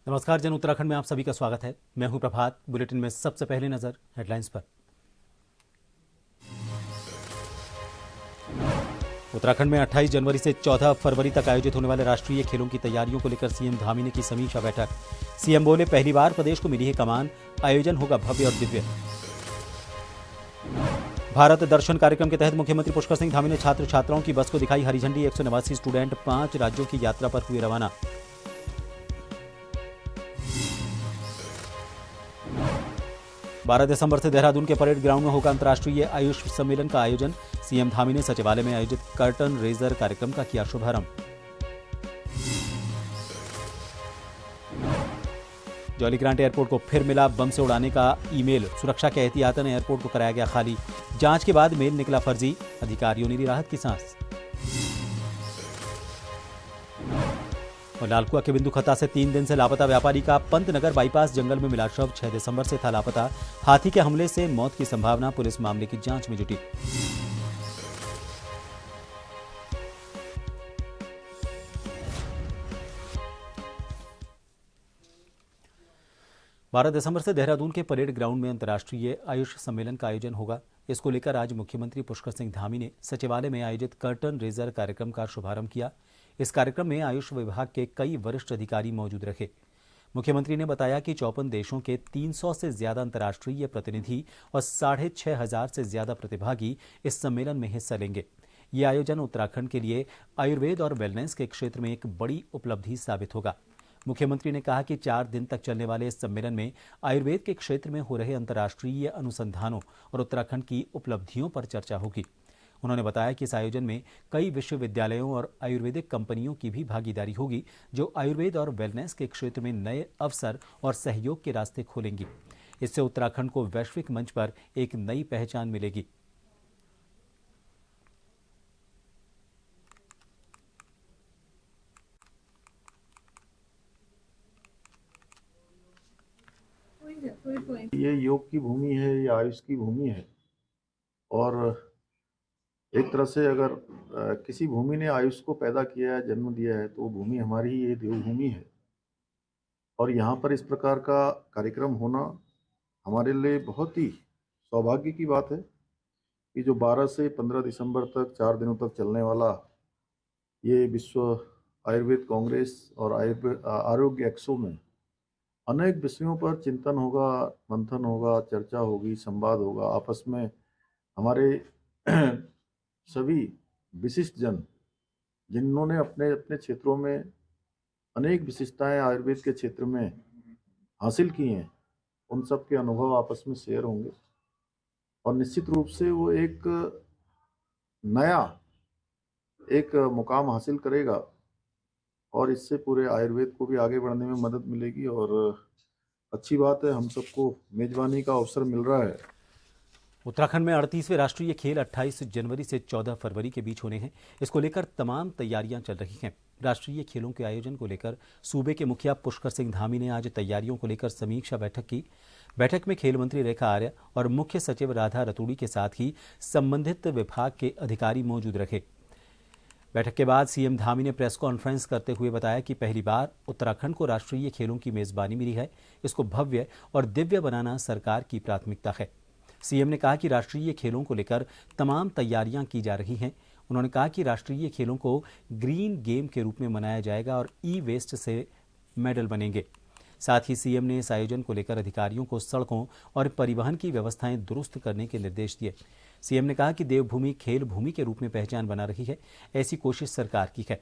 नमस्कार जन उत्तराखंड में आप सभी का स्वागत है। मैं हूं प्रभात। बुलेटिन में सबसे पहले नजर हेडलाइंस पर। उत्तराखंड में 28 जनवरी से 14 फरवरी तक आयोजित होने वाले राष्ट्रीय खेलों की तैयारियों को लेकर सीएम धामी ने की समीक्षा बैठक। सीएम बोले, पहली बार प्रदेश को मिली है कमान, आयोजन होगा भव्य और दिव्य। भारत दर्शन कार्यक्रम के तहत मुख्यमंत्री पुष्कर सिंह धामी ने छात्र छात्राओं की बस को दिखाई हरी झंडी। 189 स्टूडेंट 5 राज्यों की यात्रा पर हुए रवाना। 12 दिसंबर से देहरादून के परेड ग्राउंड में होगा अंतर्राष्ट्रीय आयुष सम्मेलन का आयोजन। सीएम धामी ने सचिवालय में आयोजित कर्टन रेजर कार्यक्रम का किया शुभारंभ। जौलीग्रांट एयरपोर्ट को फिर मिला बम से उड़ाने का ईमेल। सुरक्षा के एहतियातन एयरपोर्ट को कराया गया खाली। जांच के बाद मेल निकला फर्जी, अधिकारियों ने ली राहत की सांस। और लालकुआ के बिंदु खता से 3 दिन से लापता व्यापारी का पंतनगर बाईपास जंगल में मिला शव। 6 दिसंबर से था लापता। हाथी के हमले से मौत की संभावना, पुलिस मामले की जांच में जुटी। बारह दिसंबर से देहरादून के परेड ग्राउंड में अंतर्राष्ट्रीय आयुष सम्मेलन का आयोजन होगा। इसको लेकर आज मुख्यमंत्री पुष्कर सिंह धामी ने सचिवालय में आयोजित कर्टन रेजर कार्यक्रम का शुभारंभ किया। इस कार्यक्रम में आयुष विभाग के कई वरिष्ठ अधिकारी मौजूद रहे। मुख्यमंत्री ने बताया कि 54 देशों के 300 से ज्यादा अंतर्राष्ट्रीय प्रतिनिधि और 6,500 से ज्यादा प्रतिभागी इस सम्मेलन में हिस्सा लेंगे। ये आयोजन उत्तराखंड के लिए आयुर्वेद और वेलनेस के क्षेत्र में एक बड़ी उपलब्धि साबित होगा। मुख्यमंत्री ने कहा कि 4 दिन तक चलने वाले इस सम्मेलन में आयुर्वेद के क्षेत्र में हो रहे अंतर्राष्ट्रीय अनुसंधानों और उत्तराखंड की उपलब्धियों पर चर्चा होगी। उन्होंने बताया कि इस आयोजन में कई विश्वविद्यालयों और आयुर्वेदिक कंपनियों की भी भागीदारी होगी, जो आयुर्वेद और वेलनेस के क्षेत्र में नए अवसर और सहयोग के रास्ते खोलेंगी। इससे उत्तराखंड को वैश्विक मंच पर एक नई पहचान मिलेगी। ये योग की भूमि है, ये आयुष की भूमि है। और एक तरह से अगर किसी भूमि ने आयुष को पैदा किया है, जन्म दिया है, तो वो भूमि हमारी ही ये देवभूमि है। और यहाँ पर इस प्रकार का कार्यक्रम होना हमारे लिए बहुत ही सौभाग्य की बात है कि जो 12 से 15 दिसंबर तक 4 दिनों तक चलने वाला ये विश्व आयुर्वेद कांग्रेस और आरोग्य एक्सो में अनेक विषयों पर चिंतन होगा, मंथन होगा, चर्चा होगी, संवाद होगा। आपस में हमारे सभी विशिष्ट जन, जिन्होंने अपने अपने क्षेत्रों में अनेक विशिष्टताएं आयुर्वेद के क्षेत्र में हासिल की हैं, उन सब के अनुभव आपस में शेयर होंगे और निश्चित रूप से वो एक नया मुकाम हासिल करेगा और इससे पूरे आयुर्वेद को भी आगे बढ़ने में मदद मिलेगी। और अच्छी बात है, हम सबको मेजबानी का अवसर मिल रहा है। उत्तराखंड में 38वें राष्ट्रीय खेल 28 जनवरी से 14 फरवरी के बीच होने हैं। इसको लेकर तमाम तैयारियां चल रही हैं। राष्ट्रीय खेलों के आयोजन को लेकर सूबे के मुखिया पुष्कर सिंह धामी ने आज तैयारियों को लेकर समीक्षा बैठक की। बैठक में खेल मंत्री रेखा आर्य और मुख्य सचिव राधा रतूड़ी के साथ ही संबंधित विभाग के अधिकारी मौजूद रहे। बैठक के बाद सीएम धामी ने प्रेस कॉन्फ्रेंस करते हुए बताया कि पहली बार उत्तराखंड को राष्ट्रीय खेलों की मेजबानी मिली है। इसको भव्य और दिव्य बनाना सरकार की प्राथमिकता है। सीएम ने कहा कि राष्ट्रीय खेलों को लेकर तमाम तैयारियां की जा रही हैं। उन्होंने कहा कि राष्ट्रीय खेलों को ग्रीन गेम के रूप में मनाया जाएगा और ई वेस्ट से मेडल बनेंगे। साथ ही सीएम ने इस आयोजन को लेकर अधिकारियों को सड़कों और परिवहन की व्यवस्थाएं दुरुस्त करने के निर्देश दिए। सीएम ने कहा कि देवभूमि खेल भूमि के रूप में पहचान बना रही है। ऐसी कोशिश सरकार की है।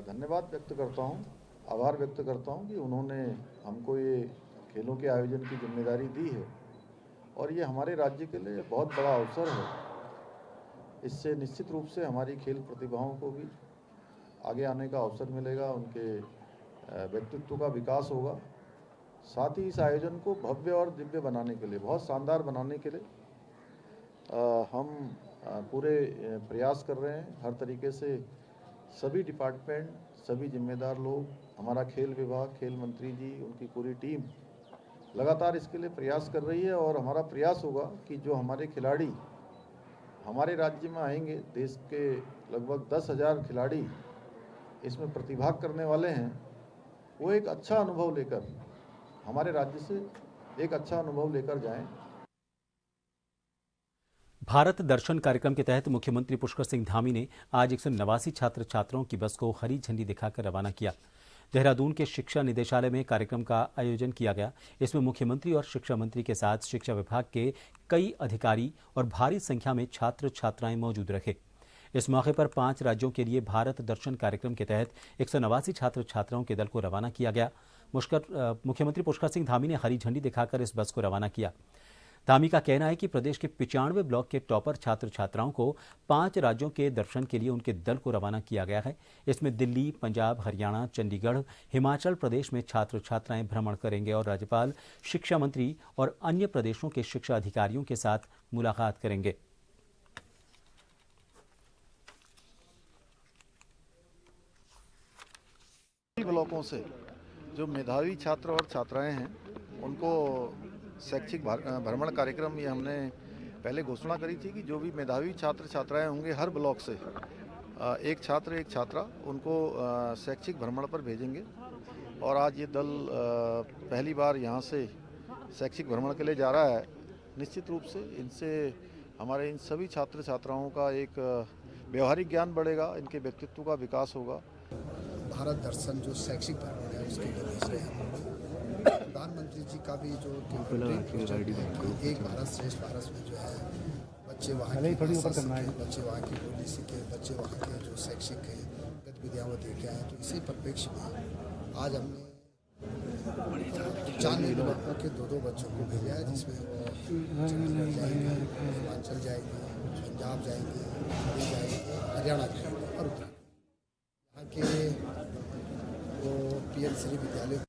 धन्यवाद व्यक्त करता हूँ, आभार व्यक्त करता हूँ कि उन्होंने हमको ये खेलों के आयोजन की जिम्मेदारी दी है और ये हमारे राज्य के लिए बहुत बड़ा अवसर है। इससे निश्चित रूप से हमारी खेल प्रतिभाओं को भी आगे आने का अवसर मिलेगा, उनके व्यक्तित्व का विकास होगा। साथ ही इस आयोजन को भव्य और दिव्य बनाने के लिए, बहुत शानदार बनाने के लिए हम पूरे प्रयास कर रहे हैं। हर तरीके से सभी डिपार्टमेंट, सभी जिम्मेदार लोग, हमारा खेल विभाग, खेल मंत्री जी, उनकी पूरी टीम लगातार इसके लिए प्रयास कर रही है और हमारा प्रयास होगा कि जो हमारे खिलाड़ी हमारे राज्य में आएंगे, देश के लगभग 10,000 खिलाड़ी इसमें प्रतिभाग करने वाले हैं, वो एक अच्छा अनुभव लेकर हमारे राज्य से एक अच्छा अनुभव लेकर जाएं। भारत दर्शन कार्यक्रम के तहत मुख्यमंत्री पुष्कर सिंह धामी ने आज 189 छात्र छात्राओं की बस को हरी झंडी दिखाकर रवाना किया। देहरादून के शिक्षा निदेशालय में कार्यक्रम का आयोजन किया गया। इसमें मुख्यमंत्री और शिक्षा मंत्री के साथ शिक्षा विभाग के कई अधिकारी और भारी संख्या में छात्र छात्राएं मौजूद रहे। इस मौके पर 5 राज्यों के लिए भारत दर्शन कार्यक्रम के तहत 189 छात्र छात्राओं के दल को रवाना किया गया। मुख्यमंत्री पुष्कर सिंह धामी ने हरी झंडी दिखाकर इस बस को रवाना किया। धामी का कहना है कि प्रदेश के 95 ब्लॉक के टॉपर छात्र छात्राओं को 5 राज्यों के दर्शन के लिए उनके दल को रवाना किया गया है। इसमें दिल्ली, पंजाब, हरियाणा, चंडीगढ़, हिमाचल प्रदेश में छात्र छात्राएं भ्रमण करेंगे और राज्यपाल, शिक्षा मंत्री और अन्य प्रदेशों के शिक्षा अधिकारियों के साथ मुलाकात करेंगे। ब्लॉकों से जो मेधावी छात्र और छात्राएं हैं उनको शैक्षिक भ्रमण कार्यक्रम ये हमने पहले घोषणा करी थी कि जो भी मेधावी छात्र छात्राएं होंगे हर ब्लॉक से एक छात्र एक छात्रा उनको शैक्षिक भ्रमण पर भेजेंगे। और आज ये दल पहली बार यहाँ से शैक्षिक भ्रमण के लिए जा रहा है। निश्चित रूप से इनसे हमारे इन सभी छात्र छात्राओं का एक व्यवहारिक ज्ञान बढ़ेगा, इनके व्यक्तित्व का विकास होगा। भारत दर्शन जो शैक्षिक भ्रमण है उसके लिए भेज रहे हैं। प्रधानमंत्री जी का भी जो एक भारत श्रेष्ठ भारत में जो है बच्चे वहाँ की भाषा सीखें, बच्चे वहाँ की बोली सीखें, बच्चे वहाँ के जो शैक्षिक गतिविधियाँ वो देखे आए। तो इसी परिप्रेक्ष्य में आज हमने 94 ब्लॉकों के 2-2 बच्चों को भेजा है, जिसमें वो चंडीगढ़ जाएंगे, हिमाचल जाएंगे, पंजाब जाएंगे, दिल्ली जाएंगे, हरियाणा जाएंगे और उत्तराखंड। यहाँ के वो पीएम श्री विद्यालय।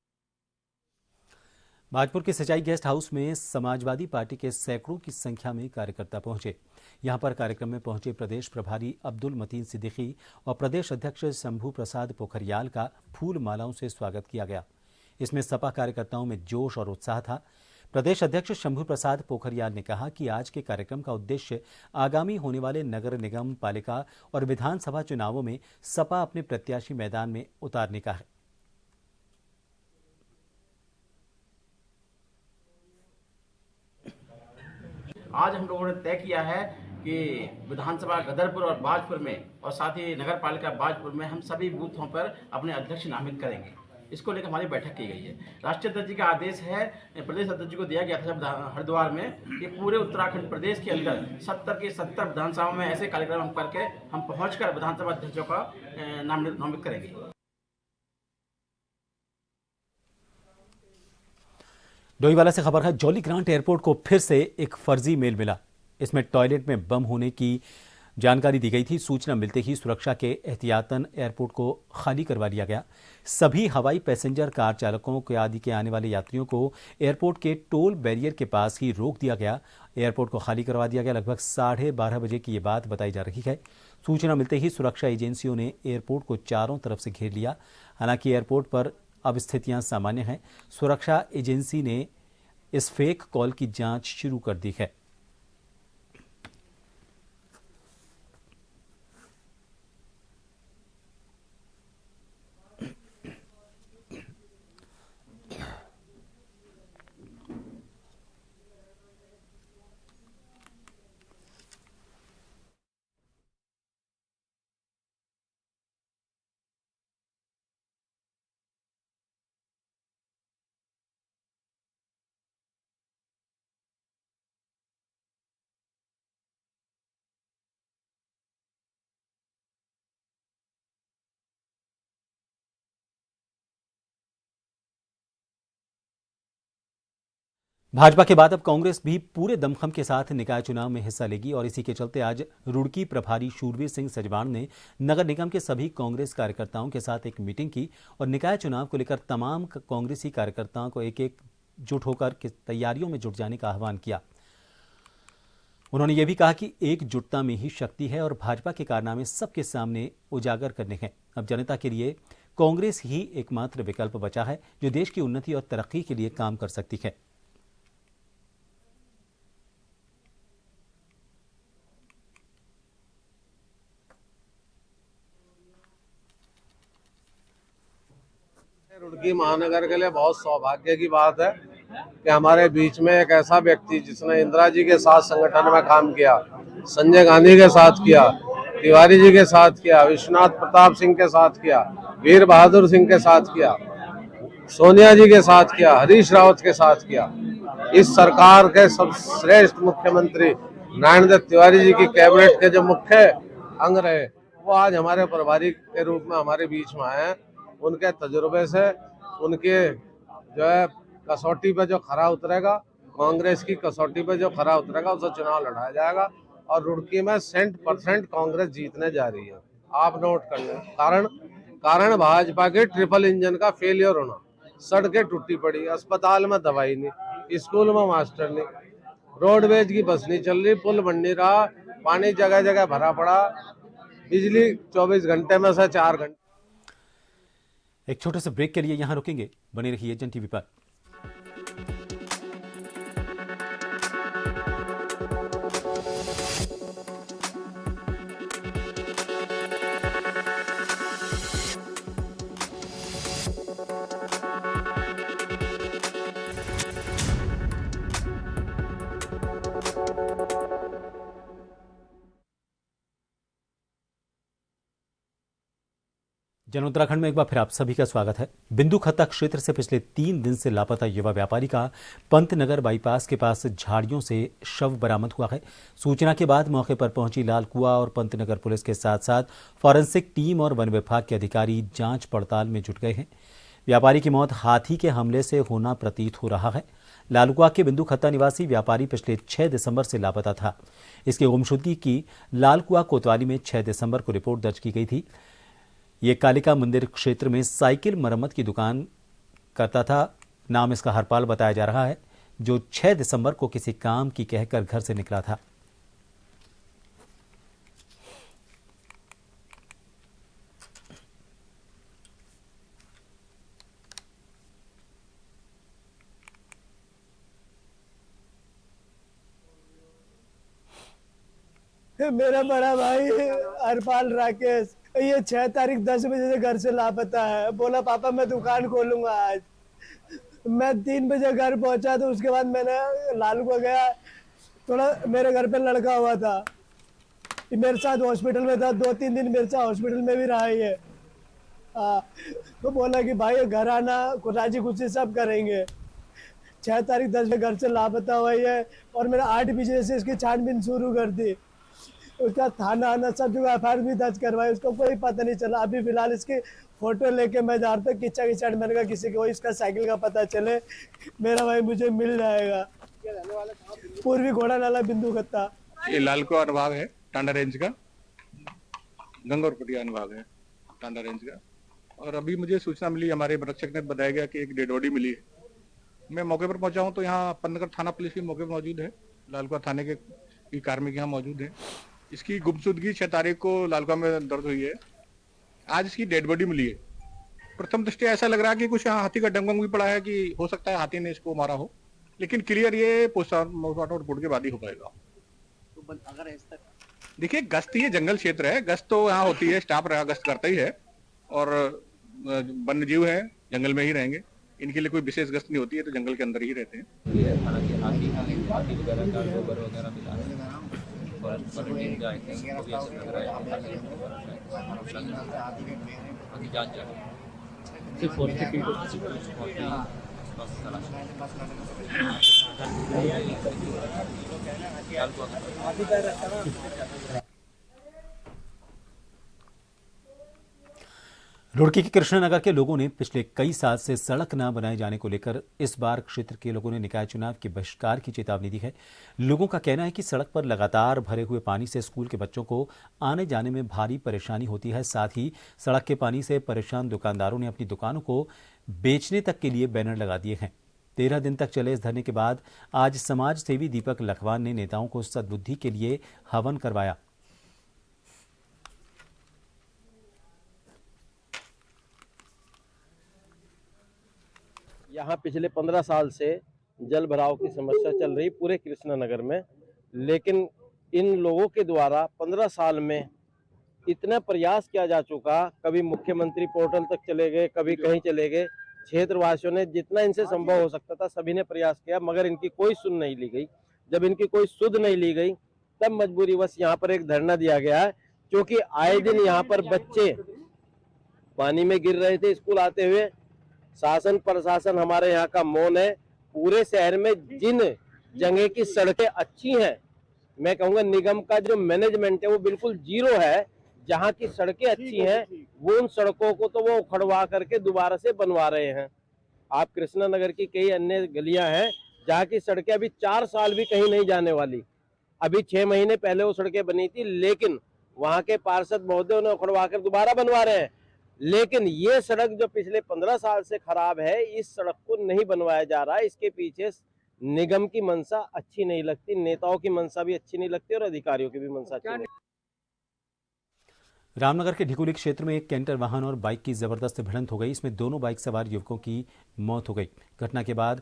भाजपुर के सिंचाई गेस्ट हाउस में समाजवादी पार्टी के सैकड़ों की संख्या में कार्यकर्ता पहुंचे। यहां पर कार्यक्रम में पहुंचे प्रदेश प्रभारी अब्दुल मतीन सिद्दीकी और प्रदेश अध्यक्ष शंभू प्रसाद पोखरियाल का फूल मालाओं से स्वागत किया गया। इसमें सपा कार्यकर्ताओं में जोश और उत्साह था। प्रदेश अध्यक्ष शंभू प्रसाद पोखरियाल ने कहा कि आज के कार्यक्रम का उद्देश्य आगामी होने वाले नगर निगम, पालिका और विधानसभा चुनावों में सपा अपने प्रत्याशी मैदान में उतारने का है। आज हम लोगों ने तय किया है कि विधानसभा गदरपुर और बाजपुर में और साथ ही नगर पालिका बाजपुर में हम सभी बूथों पर अपने अध्यक्ष नामित करेंगे। इसको लेकर हमारी बैठक की गई है। राष्ट्रीय अध्यक्ष जी का आदेश है, प्रदेश अध्यक्ष जी को दिया गया था हरिद्वार में कि पूरे उत्तराखंड प्रदेश के अंदर 70 के 70 विधानसभा में ऐसे कार्यक्रम हम करके हम पहुंचकर विधानसभा अध्यक्षों का नामित करेंगे। डोईवाला से खबर है, जॉली ग्रांट एयरपोर्ट को फिर से एक फर्जी मेल मिला। इसमें टॉयलेट में बम होने की जानकारी दी गई थी। सूचना मिलते ही सुरक्षा के एहतियातन एयरपोर्ट को खाली करवा लिया गया। सभी हवाई पैसेंजर, कार चालकों के आदि के आने वाले यात्रियों को एयरपोर्ट के टोल बैरियर के पास ही रोक दिया गया। एयरपोर्ट को खाली करवा दिया गया। लगभग 12:30 बजे की ये बात बताई जा रही है। सूचना मिलते ही सुरक्षा एजेंसियों ने एयरपोर्ट को चारों तरफ से घेर लिया। हालांकि एयरपोर्ट पर अब स्थितियां सामान्य हैं। सुरक्षा एजेंसी ने इस फेक कॉल की जांच शुरू कर दी है। भाजपा के बाद अब कांग्रेस भी पूरे दमखम के साथ निकाय चुनाव में हिस्सा लेगी और इसी के चलते आज रुड़की प्रभारी शूरवीर सिंह सजवाण ने नगर निगम के सभी कांग्रेस कार्यकर्ताओं के साथ एक मीटिंग की और निकाय चुनाव को लेकर तमाम कांग्रेसी कार्यकर्ताओं को एक जुट होकर तैयारियों में जुट जाने का आह्वान किया। उन्होंने ये भी कहा कि एकजुटता में ही शक्ति है और भाजपा के कारनामे सबके सामने उजागर करने हैं। अब जनता के लिए कांग्रेस ही एकमात्र विकल्प बचा है जो देश की उन्नति और तरक्की के लिए काम कर सकती है। रुड़की महानगर के लिए बहुत सौभाग्य की बात है कि हमारे बीच में एक ऐसा व्यक्ति जिसने इंदिरा जी के साथ संगठन में काम किया, संजय गांधी के साथ किया, तिवारी जी के साथ किया, विश्वनाथ प्रताप सिंह के साथ किया, वीर बहादुर सिंह के साथ किया, सोनिया जी के साथ किया, हरीश रावत के साथ किया। इस सरकार के सब श्रेष्ठ मुख्यमंत्री नारायण दत्त तिवारी जी की कैबिनेट के जो मुख्य अंग रहे, वो आज हमारे प्रभारी के रूप में हमारे बीच में आए हैं। उनके तजुर्बे से, उनके जो है कसौटी पे जो खरा उतरेगा, कांग्रेस की कसौटी पे जो खरा उतरेगा, उसे चुनाव लड़ाया जाएगा और रुड़की में 100% कांग्रेस जीतने जा रही है। आप नोट कर लें। कारण भाजपा के ट्रिपल इंजन का फेलियर होना, सड़कें टूटी पड़ी, अस्पताल में दवाई नहीं, स्कूल में मास्टर नहीं, रोडवेज की बस नहीं चल रही, पुल बन नहीं रहा, पानी जगह जगह भरा पड़ा, बिजली 24 घंटे में से 4 घंटे। एक छोटे से ब्रेक के लिए यहां रुकेंगे, बने रहिए जन टीवी पर। जन उत्तराखंड में एक बार फिर आप सभी का स्वागत है। बिंदु खत्ता क्षेत्र से पिछले 3 दिन से लापता युवा व्यापारी का पंतनगर बाईपास के पास झाड़ियों से शव बरामद हुआ है। सूचना के बाद मौके पर पहुंची लालकुआ और पंतनगर पुलिस के साथ साथ फॉरेंसिक टीम और वन विभाग के अधिकारी जांच पड़ताल में जुट गए हैं। व्यापारी की मौत हाथी के हमले से होना प्रतीत हो रहा है। लालकुआ के बिंदु खत्ता निवासी व्यापारी पिछले 6 दिसंबर से लापता था। इसकी गुमशुदगी की लालकुआ कोतवाली में 6 दिसंबर को रिपोर्ट दर्ज की गई थी। ये कालिका मंदिर क्षेत्र में साइकिल मरम्मत की दुकान करता था। नाम इसका हरपाल बताया जा रहा है, जो 6 दिसंबर को किसी काम की कहकर घर से निकला था। मेरा बड़ा भाई हरपाल राकेश ये 6 तारीख 10 बजे से घर से लापता है। बोला पापा मैं दुकान खोलूंगा आज। मैं 3 बजे घर पहुंचा तो उसके बाद मैंने लालू को गया, थोड़ा मेरे घर पे लड़का हुआ था, मेरे साथ हॉस्पिटल में था, 2-3 दिन मेरे साथ हॉस्पिटल में भी रहा है। तो बोला कि भाई घर आना, राजी खुशी सब करेंगे। 6 तारीख 10 बजे घर से लापता हुआ है और मैंने 8 बजे से इसकी छानबीन शुरू कर दी। उसका थाना आना सब जगह एफआईआर भी दर्ज करवाई, उसको कोई पता नहीं चला। अभी फिलहाल इसकी फोटो लेके मैं जा रहा था किच्चा मैंने कहा किसी को इसका साइकिल का पता चले, मेरा भाई मुझे मिल जाएगा। पूर्वी घोड़ा नाला बिंदु खत्ता। ये लालकुआ अनुभाग है टांडा रेंज का, गंगौरपटिया अनुभाग है टांडा रेंज का। और अभी मुझे सूचना मिली, हमारे रक्षक ने बताया गया कि एक डेड बॉडी मिली है। मैं मौके पर पहुंचा हूं तो यहाँ पंतनगर थाना पुलिस भी मौके पर मौजूद है, लालकुआ थाने के कार्मिक यहाँ मौजूद है। इसकी गुमशुदगी 6 तारीख को लालकुआ में दर्ज हुई है। आज इसकी डेड बॉडी मिली है। प्रथम दृष्टया ऐसा लग रहा है कि कुछ यहाँ हाथी का डंग भी पड़ा है, कि हो सकता है हाथी ने इसको मारा हो, लेकिन क्लियर ये पोस्टमार्टम रिपोर्ट के बाद ही हो पाएगा। तो अगर देखिए, गश्त ये जंगल क्षेत्र है, गश्त तो यहाँ होती है, स्टाफ गश्त करता ही है और वन्य जीव है, जंगल में ही रहेंगे, इनके लिए कोई विशेष गश्त नहीं होती है, तो जंगल के अंदर ही रहते हैं। हाथी वगैरह का गोबर वगैरह मिला है, रुड़की के कृष्णनगर के लोगों ने पिछले कई साल से सड़क न बनाए जाने को लेकर इस बार क्षेत्र के लोगों ने निकाय चुनाव के बहिष्कार की चेतावनी दी है। लोगों का कहना है कि सड़क पर लगातार भरे हुए पानी से स्कूल के बच्चों को आने जाने में भारी परेशानी होती है। साथ ही सड़क के पानी से परेशान दुकानदारों ने अपनी दुकानों को बेचने तक के लिए बैनर लगा दिए हैं। 13 दिन तक चले इस धरने के बाद आज समाज सेवी दीपक लखवान ने नेताओं को सद्बुद्धि के लिए हवन करवाया। यहाँ पिछले 15 साल से जल भराव की समस्या चल रही पूरे कृष्णनगर में, लेकिन इन लोगों के द्वारा 15 साल में इतना प्रयास किया जा चुका, कभी मुख्यमंत्री पोर्टल तक चले गए, कभी कहीं चले गए, क्षेत्रवासियों ने जितना इनसे संभव हो सकता था सभी ने प्रयास किया, मगर इनकी कोई सुन नहीं ली गई। जब इनकी कोई सुध नहीं ली गई तब मजबूरीवश यहाँ पर एक धरना दिया गया है, क्योंकि आए दिन यहाँ पर बच्चे पानी में गिर रहे थे स्कूल आते हुए। शासन प्रशासन हमारे यहाँ का मौन है। पूरे शहर में जिन जगह की सड़कें अच्छी हैं, मैं कहूँगा निगम का जो मैनेजमेंट है वो बिल्कुल जीरो है। जहाँ की सड़कें अच्छी हैं वो उन सड़कों को तो वो उखड़वा करके दोबारा से बनवा रहे हैं। आप कृष्णा नगर की कई अन्य गलियां हैं जहाँ की सड़कें अभी 4 साल भी कहीं नहीं जाने वाली। अभी 6 महीने पहले वो सड़कें बनी थी, लेकिन वहां के पार्षद महोदय उन्हें उखड़वा कर दोबारा बनवा रहे हैं। लेकिन ये सड़क जो पिछले 15 साल से खराब है, इस सड़क को नहीं बनवाया जा रहा है। इसके पीछे निगम की मंशा अच्छी नहीं लगती, नेताओं की मंशा भी अच्छी नहीं लगती और अधिकारियों की भी मंशा अच्छी नहीं। रामनगर के ढिकुली क्षेत्र में एक कैंटर वाहन और बाइक की जबरदस्त भिड़ंत हो गई। इसमें दोनों बाइक सवार युवकों की मौत हो गई। घटना के बाद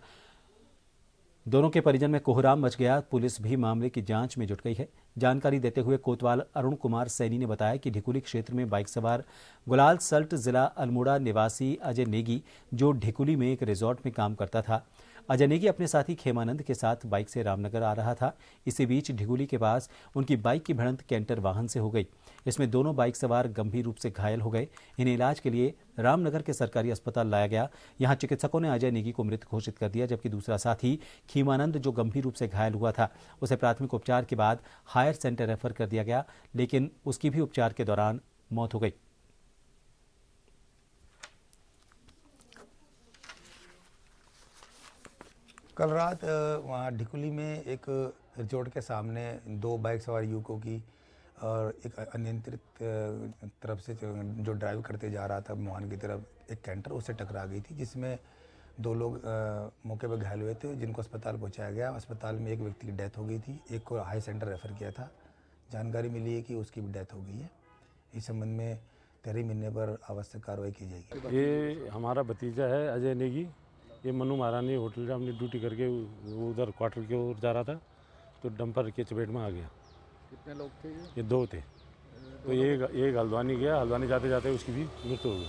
दोनों के परिजन में कोहराम मच गया। पुलिस भी मामले की जांच में जुट गई है। जानकारी देते हुए कोतवाल अरुण कुमार सैनी ने बताया कि ढिकुली क्षेत्र में बाइक सवार गुलाल सल्ट जिला अल्मोड़ा निवासी अजय नेगी, जो ढिकुली में एक रिजॉर्ट में काम करता था। अजय नेगी अपने साथी खेमानंद के साथ बाइक से रामनगर आ रहा था। इसी बीच ढिकुली के पास उनकी बाइक की भिड़ंत कैंटर वाहन से हो गई। इसमें दोनों बाइक सवार गंभीर रूप से घायल हो गए। इन्हें इलाज के लिए रामनगर के सरकारी अस्पताल लाया गया। यहां चिकित्सकों ने अजय नेगी को मृत घोषित कर दिया, जबकि दूसरा साथी खेमानंद, जो गंभीर रूप से घायल हुआ था, उसे प्राथमिक उपचार के बाद हायर सेंटर रेफर कर दिया गया, लेकिन उसकी भी उपचार के दौरान मौत हो गई। कल रात वहाँ ढिकुली में एक रिजॉर्ट के सामने 2 बाइक सवार युवकों की और एक अनियंत्रित तरफ से जो ड्राइव करते जा रहा था मोहान की तरफ एक कैंटर उससे टकरा गई थी, जिसमें 2 लोग मौके पर घायल हुए थे, जिनको अस्पताल पहुंचाया गया। अस्पताल में एक व्यक्ति की डेथ हो गई थी, एक को हाई सेंटर रेफर किया था। जानकारी मिली है कि उसकी भी डेथ हो गई है। इस संबंध में तहरीर मिलने पर आवश्यक कार्रवाई की जाएगी। ये हमारा भतीजा है अजय नेगी। ये मनु महारानी होटल में अपनी ड्यूटी करके वो उधर क्वार्टर की ओर जा रहा था, तो डंपर के चपेट में आ गया। कितने लोग थे ये 2 थे। तो ये हल्द्वानी गया, हल्द्वानी जाते जाते उसकी भी मृत्यु हो गई।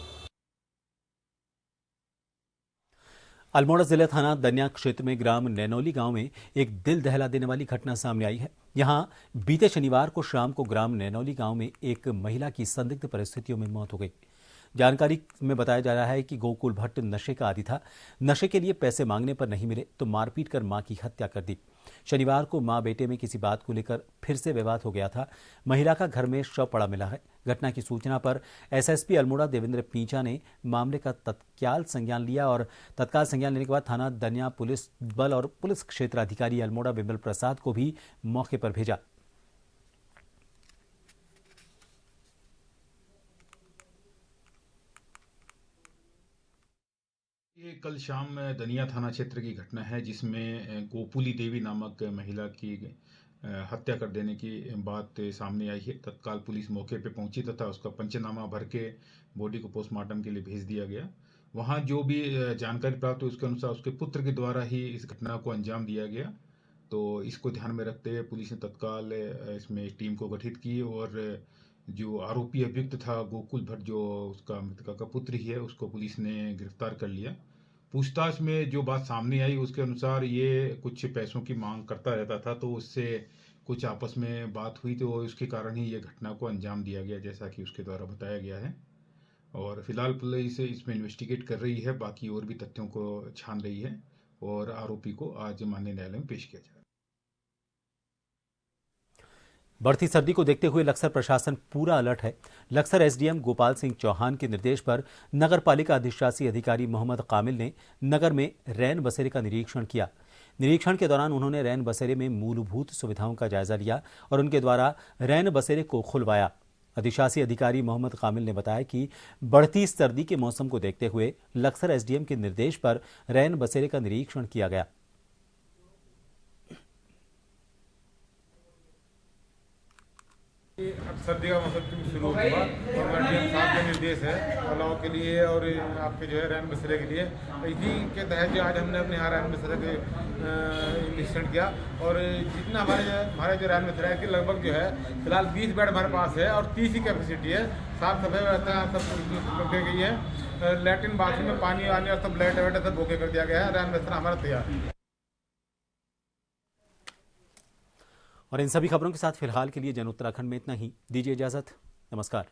अल्मोड़ा जिला थाना दन्या क्षेत्र में ग्राम नैनोली गांव में एक दिल दहला देने वाली घटना सामने आई है। यहां बीते शनिवार को शाम को ग्राम नैनोली गांव में एक महिला की संदिग्ध परिस्थितियों में मौत हो गई। जानकारी में बताया जा रहा है कि गोकुल भट्ट नशे का आदी था। नशे के लिए पैसे मांगने पर नहीं मिले तो मारपीट कर मां की हत्या कर दी। शनिवार को मां बेटे में किसी बात को लेकर फिर से विवाद हो गया था। महिला का घर में शव पड़ा मिला है। घटना की सूचना पर एसएसपी अल्मोड़ा देवेंद्र पींचा ने मामले का तत्काल संज्ञान लिया और तत्काल संज्ञान लेने के बाद थाना दन्या पुलिस बल और पुलिस क्षेत्र अधिकारी अल्मोड़ा विमल प्रसाद को भी मौके पर भेजा। ये कल शाम दनिया थाना क्षेत्र की घटना है, जिसमें गोपुली देवी नामक महिला की हत्या कर देने की बात सामने आई है। तत्काल पुलिस मौके पे पहुंची तथा उसका पंचनामा भर के बॉडी को पोस्टमार्टम के लिए भेज दिया गया। वहां जो भी जानकारी प्राप्त हुई उसके अनुसार उसके पुत्र के द्वारा ही इस घटना को अंजाम दिया गया। तो इसको ध्यान में रखते हुए पुलिस ने तत्काल इसमें टीम को गठित की और जो आरोपी अभियुक्त था गोकुल भट्ट, जो उसका मृतका का पुत्र ही है, उसको पुलिस ने गिरफ्तार कर लिया। पूछताछ में जो बात सामने आई उसके अनुसार ये कुछ पैसों की मांग करता रहता था, तो उससे कुछ आपस में बात हुई, तो उसके कारण ही ये घटना को अंजाम दिया गया, जैसा कि उसके द्वारा बताया गया है। और फिलहाल पुलिस इसमें इन्वेस्टिगेट कर रही है, बाकी और भी तथ्यों को छान रही है और आरोपी को आज माननीय न्यायालय में पेश किया जाएगा। बढ़ती सर्दी को देखते हुए लक्सर प्रशासन पूरा अलर्ट है। लक्सर एसडीएम गोपाल सिंह चौहान के निर्देश पर नगर पालिका अधिशासी अधिकारी मोहम्मद कामिल ने नगर में रैन बसेरे का निरीक्षण किया। निरीक्षण के दौरान उन्होंने रैन बसेरे में मूलभूत सुविधाओं का जायजा लिया और उनके द्वारा रैन बसेरे को खुलवाया। अधिशासी अधिकारी मोहम्मद कामिल ने बताया कि बढ़ती सर्दी के मौसम को देखते हुए लक्सर एसडीएम के निर्देश पर रैन बसेरे का निरीक्षण किया गया। अब सर्दी का मौसम शुरू हो चुका और डीएम साहब के निर्देश है अलाव के लिए और आपके जो है रैन बसेरे के लिए, इसी के तहत जो आज हमने अपने यहाँ रैन बसेरे के निरीक्षण किया। और जितना हमारे जो रैन बसेरा के लगभग जो है फिलहाल 20 बेड हमारे पास है और 30 ही कैपेसिटी है। साफ सफाई व्यवस्था सब कर दी गई है लैट्रिन बाथरूम में पानी वानी और सब लाइट वाइट सब ओके कर दिया गया है। रैन बसेरा हमारा तैयार है। और इन सभी खबरों के साथ फिलहाल के लिए जन उत्तराखंड में इतना ही। दीजिए इजाजत। नमस्कार।